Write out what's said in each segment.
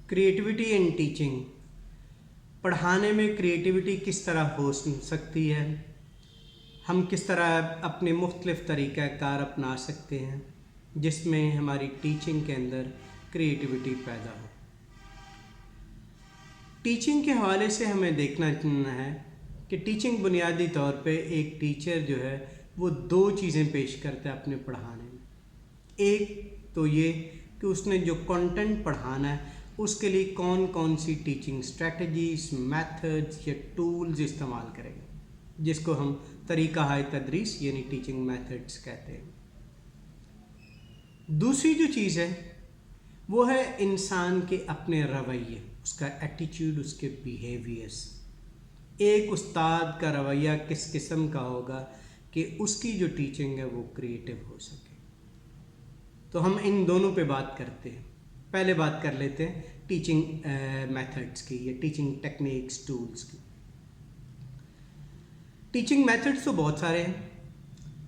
Creativity in teaching, पढ़ाने में creativity किस तरह हो सकती है, हम किस तरह अपने मुख्तलिफ़ तरीक़ाकार अपना सकते हैं जिसमें हमारी टीचिंग के अंदर क्रिएटिविटी पैदा हो। टीचिंग के हवाले से हमें देखना है कि टीचिंग बुनियादी तौर पे एक टीचर जो है वो दो चीज़ें पेश करता है अपने पढ़ाने में। एक तो ये कि उसने जो कंटेंट पढ़ाना है उसके लिए कौन कौन सी टीचिंग स्ट्रेटजीज, मेथड्स या टूल्स इस्तेमाल करेगा, जिसको हम तरीक़ा हाय तदरीस यानी टीचिंग मेथड्स कहते हैं। दूसरी जो चीज़ है वो है इंसान के अपने रवैये, उसका एटीट्यूड, उसके बिहेवियर्स। एक उस्ताद का रवैया किस किस्म का होगा कि उसकी जो टीचिंग है वो क्रिएटिव हो सके। तो हम इन दोनों पे बात करते हैं। पहले बात कर लेते हैं टीचिंग मेथड्स की या टीचिंग टेक्निक्स, टूल्स की। टीचिंग मेथड्स तो बहुत सारे हैं,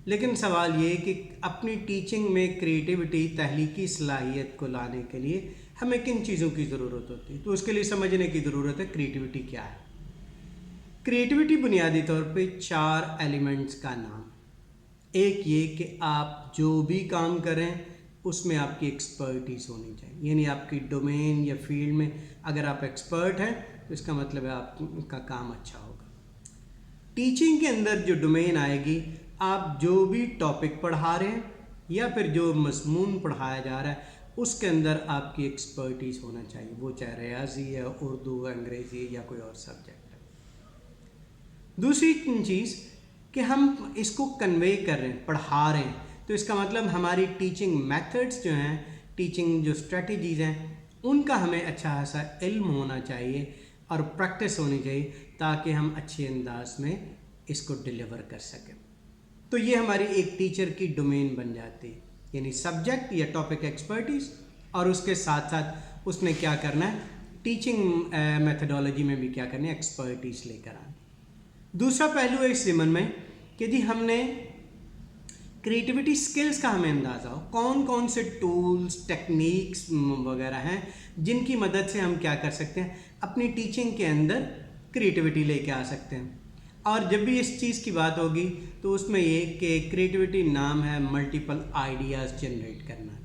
लेकिन सवाल ये है कि अपनी टीचिंग में क्रिएटिविटी, तहलीकी सलाहियत को लाने के लिए हमें किन चीज़ों की ज़रूरत होती है। तो उसके लिए समझने की ज़रूरत है क्रिएटिविटी क्या है। क्रिएटिविटी बुनियादी तौर पे 4 एलिमेंट्स का नाम। एक ये कि आप जो भी काम करें उसमें आपकी एक्सपर्टीज़ होनी चाहिए, यानी आपकी डोमेन या फील्ड में अगर आप एक्सपर्ट हैं तो इसका मतलब है आपका काम अच्छा होगा। टीचिंग के अंदर जो डोमेन आएगी, आप जो भी टॉपिक पढ़ा रहे हैं या फिर जो मज़मून पढ़ाया जा रहा है उसके अंदर आपकी एक्सपर्टीज़ होना चाहिए, वो चाहे रियाजी या उर्दू, अंग्रेज़ी या कोई और सब्जेक्ट है। दूसरी चीज़ कि हम इसको कन्वे कर रहे हैं, पढ़ा रहे हैं, तो इसका मतलब हमारी टीचिंग मेथड्स जो हैं, टीचिंग जो स्ट्रेटजीज़ हैं, उनका हमें अच्छा खासा इल्म होना चाहिए और प्रैक्टिस होनी चाहिए ताकि हम अच्छे अंदाज में इसको डिलीवर कर सकें। तो ये हमारी एक टीचर की डोमेन बन जाती है, यानी सब्जेक्ट या टॉपिक एक्सपर्टीज़, और उसके साथ साथ उसने क्या करना है, टीचिंग मेथडोलॉजी में भी क्या करना है, एक्सपर्टीज़ लेकर आनी। दूसरा पहलू है इस ज़िम्मन में कि जी हमने क्रिएटिविटी स्किल्स का हमें अंदाज़ा हो, कौन कौन से टूल्स, टेक्निक्स वगैरह हैं जिनकी मदद से हम क्या कर सकते हैं, अपनी टीचिंग के अंदर क्रिएटिविटी लेके आ सकते हैं। और जब भी इस चीज़ की बात होगी तो उसमें ये कि क्रिएटिविटी नाम है मल्टीपल आइडियाज़ जनरेट करना,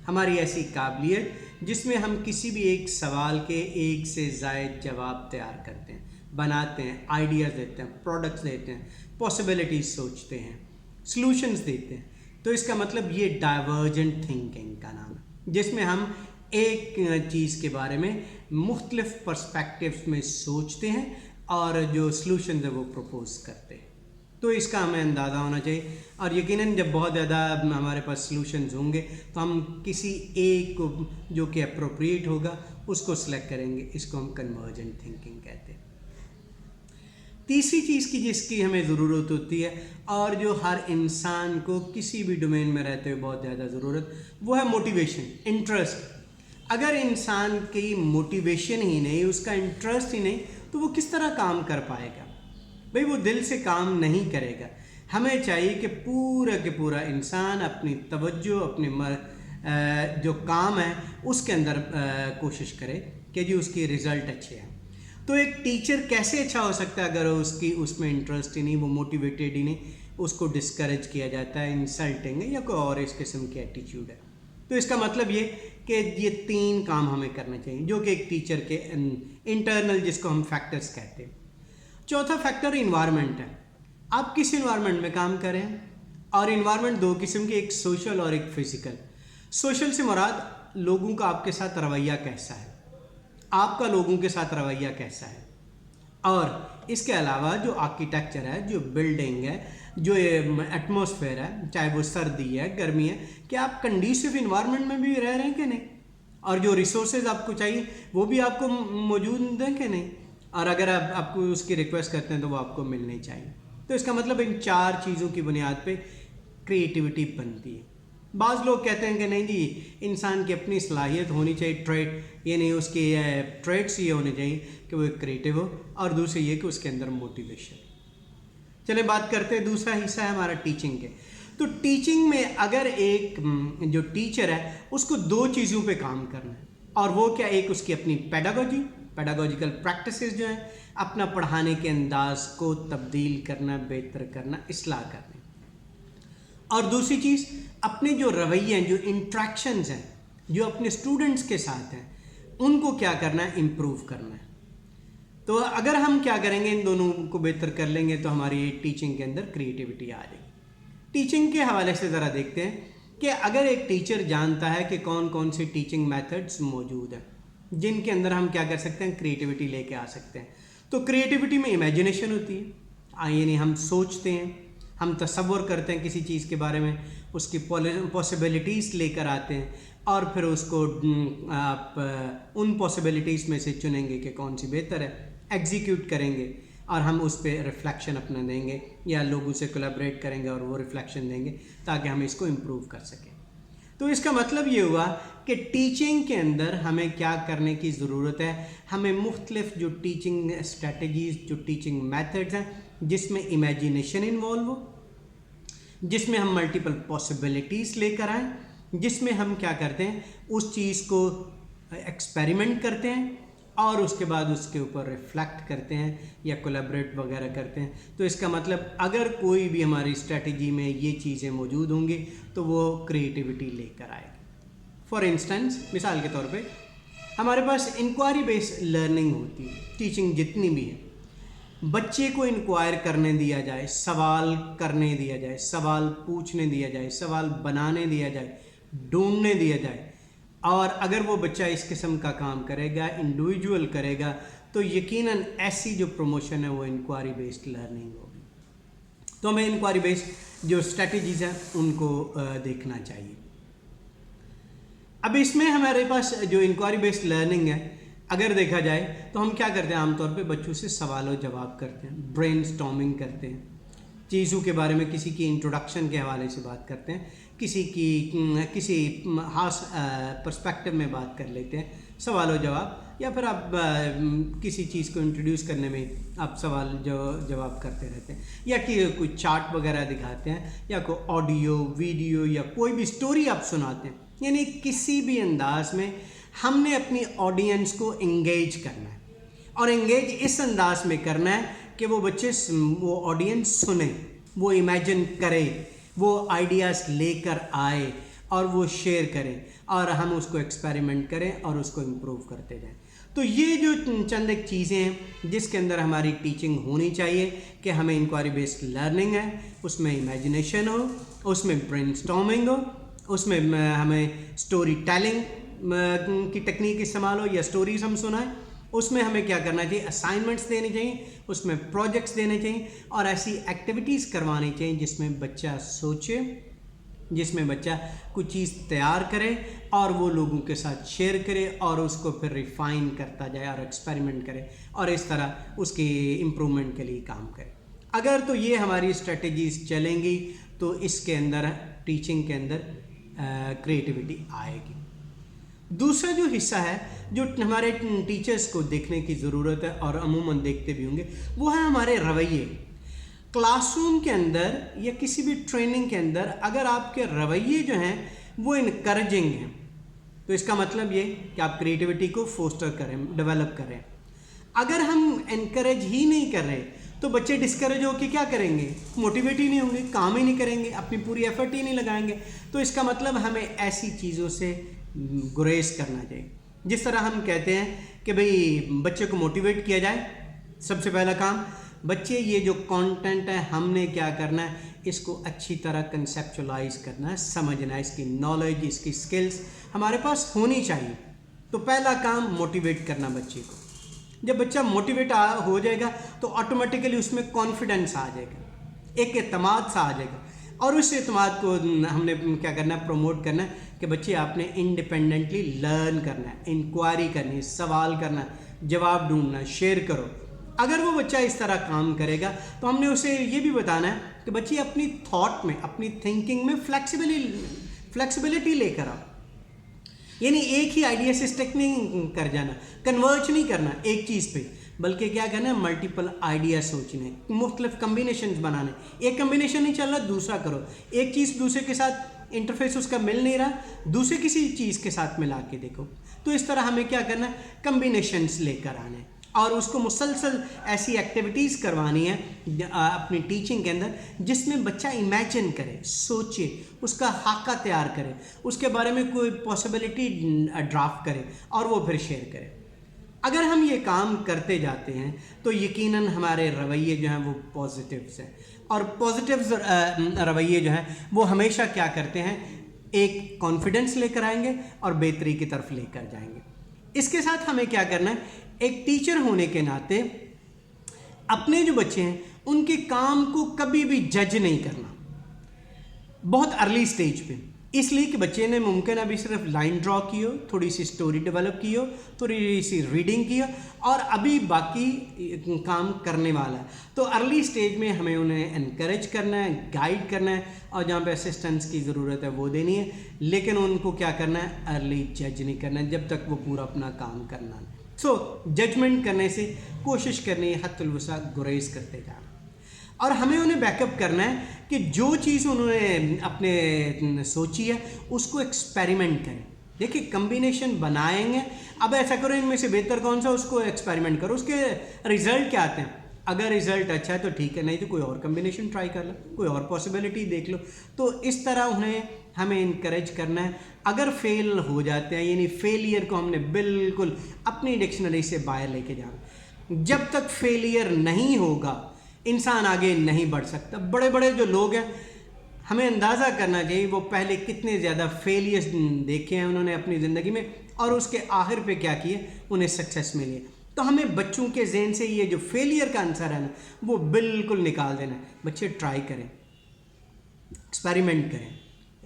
हमारी ऐसी काबिलियत जिसमें हम किसी भी एक सवाल के एक से ज़ायद जवाब तैयार करते हैं, बनाते हैं, आइडियाज़ देते हैं, प्रोडक्ट्स देते हैं, पॉसिबिलिटीज़ सोचते हैं, सॉल्यूशंस देते हैं। तो इसका मतलब ये डाइवर्जेंट थिंकिंग का नाम है, जिसमें हम एक चीज़ के बारे में मुख्तलिफ पर्सपेक्टिव्स में सोचते हैं और जो सॉल्यूशंस है वो प्रपोज करते हैं। तो इसका हमें अंदाज़ा होना चाहिए, और यकीनन जब बहुत ज़्यादा हमारे पास सॉल्यूशंस होंगे तो हम किसी एक को जो कि अप्रोप्रिएट होगा उसको सिलेक्ट करेंगे। इसको हम कन्वर्जेंट थिंकिंग कहते हैं। तीसरी चीज़ की जिसकी हमें ज़रूरत होती है और जो हर इंसान को किसी भी डोमेन में रहते हुए बहुत ज़्यादा ज़रूरत, वो है मोटिवेशन, इंटरेस्ट। अगर इंसान की मोटिवेशन ही नहीं, उसका इंटरेस्ट ही नहीं, तो वो किस तरह काम कर पाएगा भाई, वो दिल से काम नहीं करेगा। हमें चाहिए कि पूरा के पूरा इंसान अपनी तवज्जो, अपने जो काम है उसके अंदर कोशिश करे कि जी उसकी रिज़ल्ट अच्छे हैं। तो एक टीचर कैसे अच्छा हो सकता है अगर उसमें इंटरेस्ट ही नहीं, वो मोटिवेटेड ही नहीं, उसको डिस्करेज किया जाता है, इंसल्टिंग है या कोई और इस किस्म की एटीट्यूड है। तो इसका मतलब ये कि ये 3 काम हमें करने चाहिए जो कि एक टीचर के इंटरनल, जिसको हम फैक्टर्स कहते हैं। चौथा फैक्टर इन्वायरमेंट है, आप किस इन्वायरमेंट में काम करें, और इन्वायरमेंट 2 किस्म के, एक सोशल और एक फिज़िकल। सोशल से मुराद लोगों का आपके साथ रवैया कैसा है, आपका लोगों के साथ रवैया कैसा है, और इसके अलावा जो आर्किटेक्चर है, जो बिल्डिंग है, जो एटमॉस्फेयर है, चाहे वो सर्दी है, गर्मी है, कि आप कंडीसिव इन्वायरमेंट में भी रह रहे हैं कि नहीं, और जो रिसोर्सेज आपको चाहिए वो भी आपको मौजूद हैं कि नहीं, और अगर आपको उसकी रिक्वेस्ट करते हैं तो वो आपको मिलनी चाहिए। तो इसका मतलब इन 4 चीज़ों की बुनियाद पे क्रिएटिविटी बनती है। बाज़ लोग कहते हैं कि नहीं जी, इंसान की अपनी सलाहियत होनी चाहिए, ट्रेड, यानी उसके ट्रेड्स ये होने चाहिए कि वो क्रिएटिव हो, और दूसरी ये कि उसके अंदर मोटिवेशन। चले बात करते हैं, दूसरा हिस्सा है हमारा टीचिंग के। तो टीचिंग में अगर एक जो टीचर है उसको 2 चीज़ों पे काम करना है। اور وہ کیا، ایک اس کی اپنی پیڈاگوجیکل پریکٹسز جو ہیں، اپنا پڑھانے کے انداز کو تبدیل کرنا، بہتر کرنا، اصلاح کرنا، اور دوسری چیز اپنے جو رویے ہیں، جو انٹریکشنز ہیں، جو اپنے اسٹوڈنٹس کے ساتھ ہیں، ان کو کیا کرنا ہے، امپروو کرنا ہے۔ تو اگر ہم کیا کریں گے، ان دونوں کو بہتر کر لیں گے تو ہماری ٹیچنگ کے اندر کریٹیوٹی آ جائے گی۔ ٹیچنگ کے حوالے سے ذرا دیکھتے ہیں کہ اگر ایک ٹیچر جانتا ہے کہ کون کون سی ٹیچنگ میتھڈس موجود ہیں جن کے اندر ہم کیا کر سکتے ہیں، کریٹیوٹی لے کے آ سکتے ہیں، تو کریٹیوٹی میں امیجنیشن ہوتی ہے، یعنی ہم سوچتے ہیں، ہم تصور کرتے ہیں کسی چیز کے بارے میں، اس کی پاسبلٹیز لے کر آتے ہیں، اور پھر اس کو آپ ان پاسبلٹیز میں سے چنیں گے کہ کون سی بہتر ہے، ایگزیکیوٹ کریں گے، اور ہم اس پہ ریفلیکشن اپنا دیں گے، یا لوگوں سے کولیبریٹ کریں گے اور وہ ریفلیکشن دیں گے تاکہ ہم اس کو امپروو کر سکیں۔ تو اس کا مطلب یہ ہوا کہ ٹیچنگ کے اندر ہمیں کیا کرنے کی ضرورت ہے، ہمیں مختلف جو ٹیچنگ اسٹریٹجیز، جو ٹیچنگ میتھڈز ہیں، جس میں امیجینیشن انوالو ہو، جس میں ہم ملٹیپل پاسبلٹیز لے کر آئیں، جس میں ہم کیا کرتے ہیں، اس چیز کو ایکسپیریمنٹ کرتے ہیں اور اس کے بعد اس کے اوپر ریفلیکٹ کرتے ہیں یا کولیبریٹ وغیرہ کرتے ہیں۔ تو اس کا مطلب اگر کوئی بھی ہماری اسٹریٹجی میں یہ چیزیں موجود ہوں گی تو وہ کریٹیوٹی لے کر آئے گی۔ فار انسٹنس، مثال کے طور پہ ہمارے پاس انکوائری بیس لرننگ ہوتی ہے، ٹیچنگ جتنی بھی ہے، بچے کو انکوائر کرنے دیا جائے، سوال کرنے دیا جائے، سوال پوچھنے دیا جائے، سوال بنانے دیا جائے، ڈھونڈنے دیا جائے، اور اگر وہ بچہ اس قسم کا کام کرے گا، انڈیویجول کرے گا، تو یقیناً ایسی جو پروموشن ہے وہ انکوائری بیسڈ لرننگ ہوگی۔ تو ہمیں انکوائری بیسڈ جو اسٹریٹجیز ہیں ان کو دیکھنا چاہیے۔ اب اس میں ہمارے پاس جو انکوائری بیسڈ لرننگ ہے، اگر دیکھا جائے تو ہم کیا کرتے ہیں، عام طور پہ بچوں سے سوال و جواب کرتے ہیں، برین اسٹارمنگ کرتے ہیں، چیزوں کے بارے میں کسی کی انٹروڈکشن کے حوالے سے بات کرتے ہیں، کسی خاص پرسپیکٹو میں بات کر لیتے ہیں، سوال و جواب، یا پھر آپ کسی چیز کو انٹروڈیوس کرنے میں آپ سوال جواب کرتے رہتے ہیں، یا کہ کوئی چارٹ وغیرہ دکھاتے ہیں، یا کوئی آڈیو ویڈیو یا کوئی بھی سٹوری آپ سناتے ہیں، یعنی کسی بھی انداز میں ہم نے اپنی آڈینس کو انگیج کرنا ہے، اور انگیج اس انداز میں کرنا ہے کہ وہ بچے، وہ آڈینس سنیں، وہ امیجن کرے، وہ آئیڈیاز لے کر آئے اور وہ شیئر کریں، اور ہم اس کو ایکسپیریمنٹ کریں اور اس کو امپروو کرتے جائیں۔ تو یہ جو چند ایک چیزیں ہیں جس کے اندر ہماری ٹیچنگ ہونی چاہیے کہ ہمیں انکوائری بیسڈ لرننگ ہے، اس میں امیجنیشن ہو، اس میں برین اسٹارمنگ ہو، اس میں ہمیں اسٹوری ٹیلنگ کی ٹیکنیک استعمال ہو یا اسٹوریز ہم سنائیں، اس میں ہمیں کیا کرنا چاہیے، اسائنمنٹس دینی چاہیے، اس میں پروجیکٹس دینے چاہیے، اور ایسی ایکٹیویٹیز کروانی چاہیے جس میں بچہ سوچے، جس میں بچہ کچھ چیز تیار کرے اور وہ لوگوں کے ساتھ شیئر کرے اور اس کو پھر ریفائن کرتا جائے اور ایکسپیریمنٹ کرے اور اس طرح اس کی امپرومنٹ کے لیے کام کرے۔ اگر تو یہ ہماری اسٹریٹجیز چلیں گی تو اس کے اندر ٹیچنگ کے اندر کریٹیوٹی آئے گی۔ دوسرا جو حصہ ہے جو ہمارے ٹیچرز کو دیکھنے کی ضرورت ہے اور عموماً دیکھتے بھی ہوں گے، وہ ہے ہمارے رویے۔ کلاس روم کے اندر یا کسی بھی ٹریننگ کے اندر اگر آپ کے رویے جو ہیں وہ انکریجنگ ہیں تو اس کا مطلب یہ کہ آپ کریٹیوٹی کو فوسٹر کریں، ڈیولپ کریں۔ اگر ہم انکریج ہی نہیں کر رہے تو بچے ڈسکریج ہو کے کیا کریں گے، موٹیویٹ ہی نہیں ہوں گے، کام ہی نہیں کریں گے، اپنی پوری ایفرٹ ہی نہیں لگائیں گے۔ تو اس کا مطلب ہمیں ایسی چیزوں سے گریز کرنا چاہیے۔ جس طرح ہم کہتے ہیں کہ بھئی بچے کو موٹیویٹ کیا جائے، سب سے پہلا کام بچے یہ جو کانٹینٹ ہے ہم نے کیا کرنا ہے، اس کو اچھی طرح کنسیپچولائز کرنا ہے، سمجھنا ہے، اس کی نالج، اس کی سکلز ہمارے پاس ہونی چاہیے۔ تو پہلا کام موٹیویٹ کرنا بچے کو۔ جب بچہ موٹیویٹ ہو جائے گا تو آٹومیٹیکلی اس میں کانفیڈنس آ جائے گا، ایک اعتماد سا آ جائے گا، اور اس اعتماد کو ہم نے کیا کرنا ہے، پروموٹ کرنا ہے کہ بچے آپ نے انڈیپینڈنٹلی لرن کرنا ہے، انکوائری کرنی ہے، سوال کرنا ہے، جواب ڈھونڈنا ہے، شیئر کرو۔ اگر وہ بچہ اس طرح کام کرے گا تو ہم نے اسے یہ بھی بتانا ہے کہ بچے اپنی تھاٹ میں، اپنی تھنکنگ میں فلیکسیبلٹی لے کر آؤ، یعنی ایک ہی آئیڈیا سے اسٹک نہیں کر جانا، کنورج نہیں کرنا ایک چیز پہ، بلکہ کیا کرنا ہے، ملٹیپل آئیڈیا سوچنے، مختلف کمبینیشنز بنانے، ایک کمبینیشن نہیں چل رہا دوسرا کرو، ایک چیز دوسرے کے ساتھ इंटरफेस उसका मिल नहीं रहा, दूसरे किसी चीज़ के साथ मिला के देखो। तो इस तरह हमें क्या करना है, कम्बिनेशंस लेकर आने और उसको मुसलसल ऐसी एक्टिविटीज़ करवानी है अपनी टीचिंग के अंदर जिसमें बच्चा इमेजिन करे, सोचे, उसका खाका तैयार करे, उसके बारे में कोई पॉसिबिलिटी ड्राफ्ट करे और वो फिर शेयर करे। अगर हम ये काम करते जाते हैं तो यकीनन हमारे रवैये जो हैं वो पॉजिटिव्स हैं, और पॉजिटिव्स रवैये जो हैं वो हमेशा क्या करते हैं, एक कॉन्फिडेंस लेकर आएंगे और बेहतरी की तरफ लेकर जाएंगे। इसके साथ हमें क्या करना है, एक टीचर होने के नाते अपने जो बच्चे हैं उनके काम को कभी भी जज नहीं करना बहुत अर्ली स्टेज पे, इसलिए कि बच्चे ने मुमकिन अभी सिर्फ लाइन ड्रॉ की हो, थोड़ी सी स्टोरी डेवलप की हो, थोड़ी सी रीडिंग की हो और अभी बाकी काम करने वाला है। तो अर्ली स्टेज में हमें उन्हें एनकरेज करना है, गाइड करना है और जहाँ पे असिस्टेंस की ज़रूरत है वो देनी है, लेकिन उनको क्या करना है, अर्ली जज नहीं करना है जब तक वो पूरा अपना काम करना है। जजमेंट करने से कोशिश करनी है हद्दुल वसा गुरेज करते जाना, और हमें उन्हें बैकअप करना है कि जो चीज़ उन्होंने अपने सोची है उसको एक्सपेरिमेंट करें। देखिए कम्बिनेशन बनाएंगे, अब ऐसा करो इनमें से बेहतर कौन सा, उसको एक्सपेरिमेंट करो, उसके रिजल्ट क्या आते हैं। अगर रिजल्ट अच्छा है तो ठीक है, नहीं तो कोई और कम्बिनेशन ट्राई कर लो, कोई और पॉसिबिलिटी देख लो। तो इस तरह उन्हें हमें इनकरेज करना है। अगर फेल हो जाते हैं, यानी फेलियर को हमने बिल्कुल अपनी डिक्शनरी से बाहर लेके जाना। जब तक फेलियर नहीं होगा इंसान आगे नहीं बढ़ सकता। बड़े बड़े जो लोग हैं हमें अंदाज़ा करना चाहिए वो पहले कितने ज़्यादा फेलियर्स देखे हैं उन्होंने अपनी ज़िंदगी में और उसके आखिर पे क्या किए, उन्हें सक्सेस मिली। तो हमें बच्चों के ज़हन से ये जो फेलियर का आंसर है ना वो बिल्कुल निकाल देना है। बच्चे ट्राई करें, एक्सपेरिमेंट करें,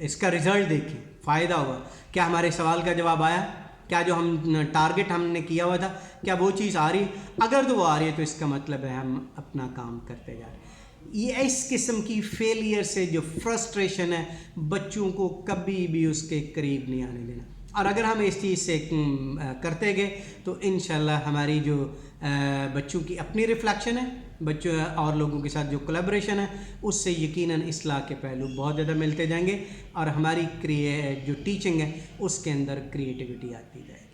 इसका रिज़ल्ट देखें, फ़ायदा हुआ, क्या हमारे सवाल का जवाब आया, क्या जो हम टारगेट हमने किया हुआ था क्या वो चीज़ आ रही है। अगर तो वो आ रही है तो इसका मतलब है हम अपना काम करते जा रहे हैं। ये इस किस्म की फेलियर से जो फ्रस्ट्रेशन है बच्चों को कभी भी उसके करीब नहीं आने देना, और अगर हम इस चीज़ से करते गए तो इंशाल्लाह हमारी जो बच्चों की अपनी रिफ्लेक्शन है, बच्चों और लोगों के साथ जो कोलैबोरेशन है उससे यकीनन इस्लाह के पहलू बहुत ज़्यादा मिलते जाएंगे और हमारी जो टीचिंग है उसके अंदर क्रिएटिविटी आती जाएगी।